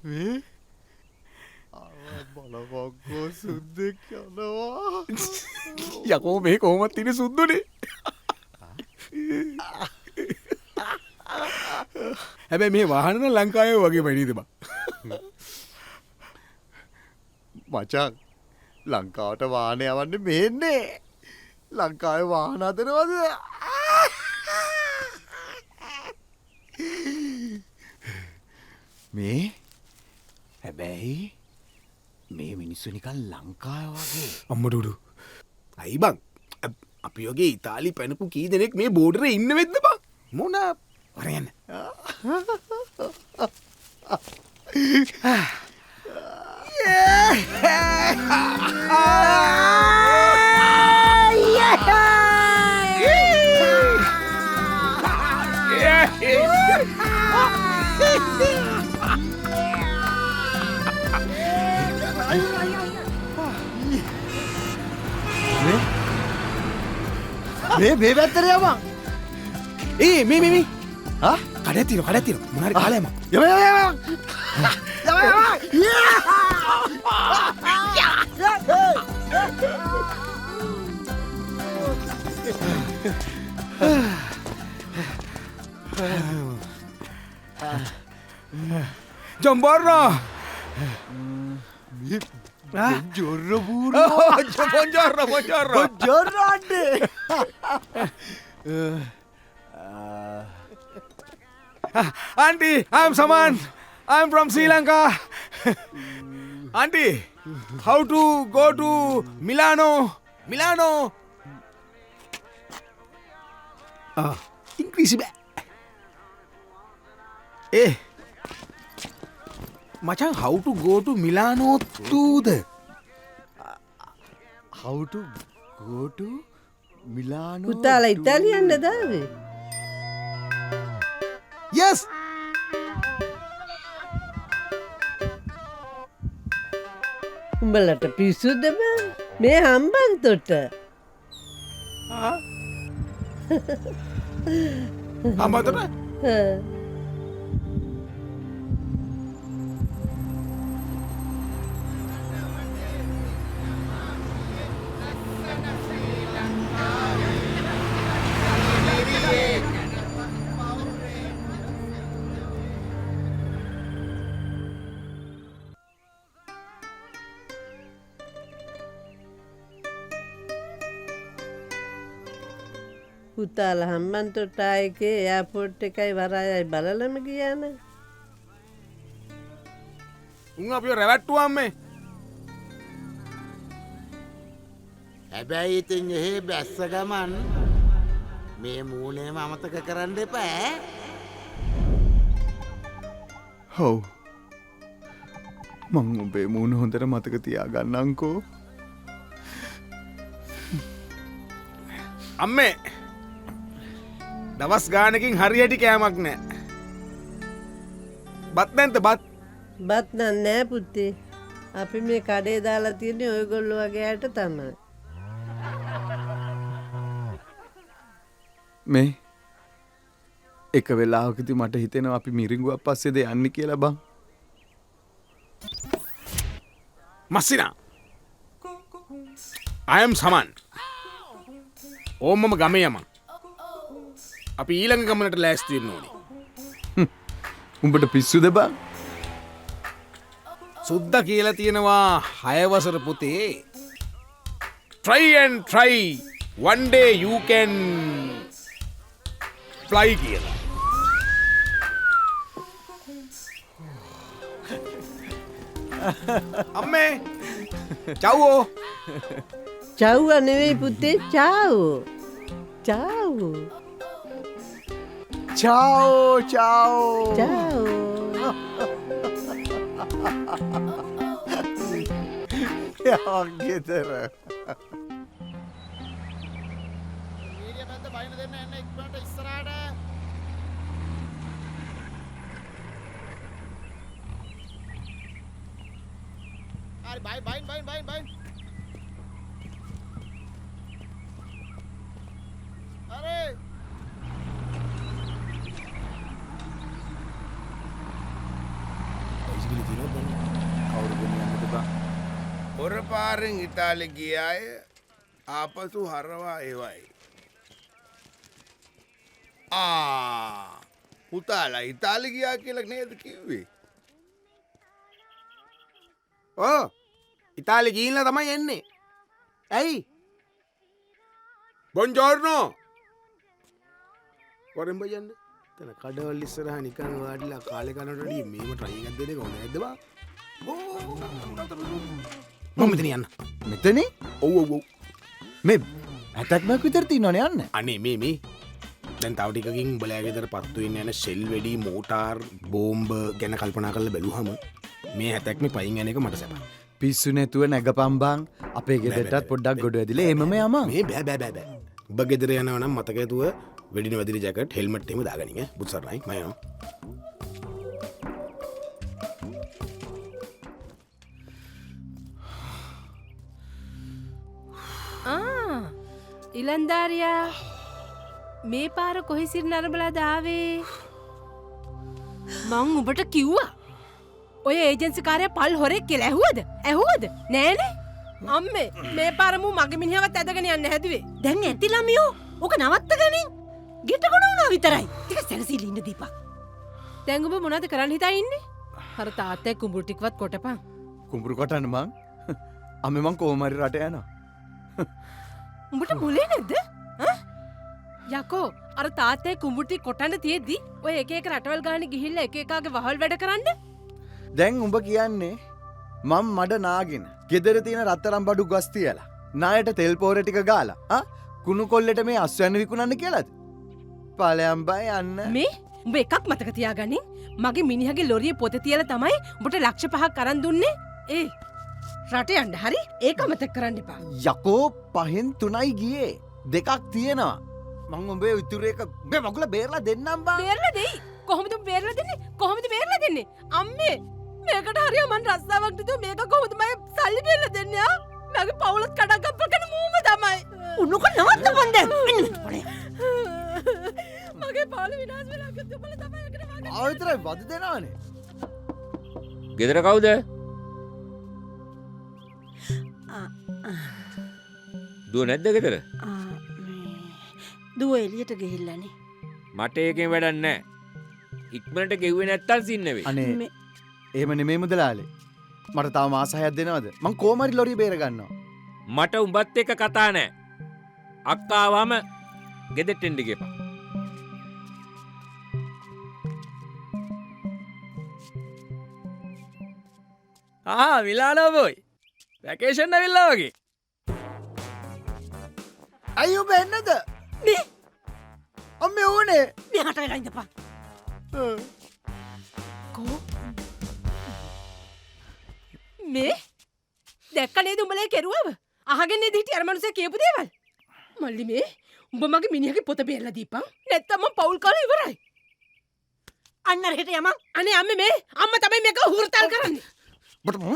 මේ බලපංකෝ සුද්දෙක් යනවා. යකෝ මේ කොහොමද තියෙන සුද්දුනේ? හැබැයි මේ වාහන නම් ලංකාවේ වගේ වැඩිද බං? මචං ලංකාවට වාහන යවන්නේ මෙන්නේ. ලංකාවේ වාහන හදනවද? මේ හැබැයි මේ මිනිස්සු නිකන් ලංකාව වගේ. අම්මඩුඩු. අයි බං. අපි වගේ ඉතාලි පැනපු කී දෙනෙක් මේ බෝඩරේ ඉන්න වෙද්ද බං? මොන වරයන්. මේ පැත්තට යමන්. මේ ආ කඩේ තියෙන මොනාරි කාලයම. යම. Jomborno. Buongiorno pure. Buongiorno Ande. Auntie, I'm Saman. I'm from Sri Lanka. Auntie, how to go to Milano? English ba? Macam how to go to Milano to the How to go to Milano? පුතාලා ඉතාලියන්ද දාවේ? Yes. උඹලට පිස්සුද බෑ? මේ Hambantota. Hambantota? පුතාලා හම්බන්තොට ආයේ airport එකයි වරායයි බලලම ගියාන. උන් අපිව රැවට්ටුවා අම්මේ. හැබැයි ඉතින් එහෙ බැස්ස ගමන් මේ මූණේම අමතක කරන්න එපා ඈ. ඔව්. මං ඔබේ මූණ හොඳට මතක තියාගන්නම්කෝ. අම්මේ දවස් ගානකින් හරියටි කෑමක් නෑ. බත් නැන්ත බත්. බත් නෑ පුතේ. අපි මේ කඩේ දාලා තියෙන්නේ ඔයගොල්ලෝ වගේ අයට තමයි. මේ එක වෙලාවකදී මට හිතෙනවා අපි මිරිඟුවක් පස්සේද යන්නේ කියලා බං. Masina. I am Saman. ඕම්මම ගමේ යමන්. අපි ඊළඟ ගමනට ලෑස්ති වෙන්න ඕනේ. උඹට පිස්සුද බං? සුද්දා කියලා තියෙනවා 6 වසර පුතේ. Try and try. One day you can fly කියලා. අම්මේ චව්වෝ. චව්ව නෙවෙයි පුතේ චාවෝ. චාවෝ. Ciao, ciao. චාවෝ. යා ගෙදර. මීඩියා පැත්ත බයින දෙන්න එන්න ඉක්මනට ඉස්සරහට. හරි බයින්. හරි. බයිසිකලේ තියෙනවා පාරෙන් ඉතාලි ගියාය ආපසු හරවා ඒවයි. පුතාලා ඉතාලි ගියා කියලා නේද කිව්වේ? ඕ ඉතාලි ගිහිල්ලා තමයි එන්නේ. ඇයි? බොන්ජෝර්නෝ. වරෙන් බයන්න. තන කඩවල් ඉස්සරහා නිකන් වාඩිලා කාලේ කනටදී මේව try එකක් දෙන්න ඕනේ නැද්ද බා? මම මෙතන යන්න. මෙතන ඔව් ඔව් ඔව්. මේ ඇතක්මක් විතර තියනවනේ යන්න. අනේ මේ දැන් තව ටිකකින් උඹලා ගෙදර පත්තු වෙන්න යන ෂෙල් වෙඩි මෝටාර් බෝම්බ ගැන කල්පනා කරලා බැලුවහම මේ හැතක්මේ පයින් යන එක මට සැපයි. පිස්සු නැතුව නැගපම් බං. අපේ ගෙදරටත් පොඩ්ඩක් ගොඩ ඇදිලා එමම යම. මේ බෑ බෑ බෑ බෑ. උඹ ගෙදර යනවා නම් මතක ඇතුව වෙඩින වැදිරි ජැකට් හෙල්මට් එහෙම දාගනින් ඈ. බුත්සර්ණයි මම යනවා. ඉලන්දාරියා මේ පාර කොහි සිරි නරඹලා දාවේ? මං උඹට කිව්වා ඔය ඒජන්සි කාර්යය පල් හොරෙක් කියලා. ඇහුවද නෑනේ අම්මේ. මේ පාර මූ මගේ මිනිහවත් ඇදගෙන යන්න හැදුවේ. දැන් ඇති ළමියෝ ඕක නවත්ත ගනින්. ගෙට ගොඩ වුණා විතරයි. ටික සැනසීලා ඉන්න දීපන්. දැන් උඹ මොනවද කරන්න හිතා ඉන්නේ? අර තාත්තේ කුඹුරු ටිකවත් කොටපන්. කුඹුරු කොටන්න මං. අම්මේ මං කොහොම හරි රට යනවා. උඹට මුලේ නැද්ද? යකෝ අර තාත්තේ කුඹුටි කොටන්න තියෙද්දි ඔය එක එක රටවල් ගානේ ගිහිල්ලා එක එකාගේ වහල් වැඩ කරන්න. දැන් උඹ කියන්නේ මම මඩ නාගෙන ගෙදර තියෙන රත්තරන් බඩු ගස් තියලා නායට තෙල් පෝර ටික ගාලා කුණු කොල්ලෙට මේ අස්වැන්න විකුණන්න කියලාද? ඵලයන් බය යන්න. මේ උඹ එකක් මතක තියාගනින්. මගේ මිනිහගේ ලොරියේ පොත තියලා තමයි උඹට ලක්ෂ 5ක් අරන් දුන්නේ. ඒ රට යන්න හරි ඒක මතක කරන්න එපා. යකෝ 5න් 3යි ගියේ. දෙකක් තියෙනවා. මං උඹේ ඉතුරු එක මේ මගුල බේරලා දෙන්නම් බං. බේරලා දෙයි. කොහොමද උඹ බේරලා දෙන්නේ? කොහොමද බේරලා දෙන්නේ? අම්මේ මේකට හරිය මන් රස්සාවක් නේද මේක කොහොමද මම සල්ලි බේරලා දෙන්නේ? මගේ පවුලත් කඩක් අප්පගෙන මූම තමයි. උණුක නවත්ත බන්ද. මගේ පවුල විනාශ වෙලා ගියොත් උඹලා තමයි එකට වගේ. ආවිතරයි වද දෙනවනේ. ගෙදර කවුද? දුව නැද්ද ගෙදර? දුව එළියට ගිහිල්ලානේ. මට ඒකෙන් වැඩක් නැහැ. ඉක්මනට ගෙව්වේ නැත්තම් සින්න වෙයි. අනේ එහෙම නෙමෙයි මුදලාලේ. මට තව මාස 6ක් දෙනවද? මං කොහොම හරි ලොරිය බේර ගන්නවා. මට උඹත් එක්ක කතා නැහැ. අක්කාවම ගෙදෙට්ට එන්න ගියපන්. මිලානෝ බොයි. වැකේෂන් ඇවිල්ලා වගේ. අයියෝ බෙන්නද? මේ අම්මේ ඕනේ. මෙහාට වෙලා ඉඳපන්. කෝ මේ දැක්ක නේද උඹලා කෙරුවව? අහගෙන නේද හිටිය අර මනුස්සයා කියපු දේවල්? මල්ලි මේ උඹ මගේ මිනිහගේ පොත බේරලා දීපන්. නැත්තම් මම පවුල් කාලේ ඉවරයි. අන්න රහෙට යමන්. අනේ අම්මේ මේ අම්මා තමයි මේක හුරතල් කරන්නේ.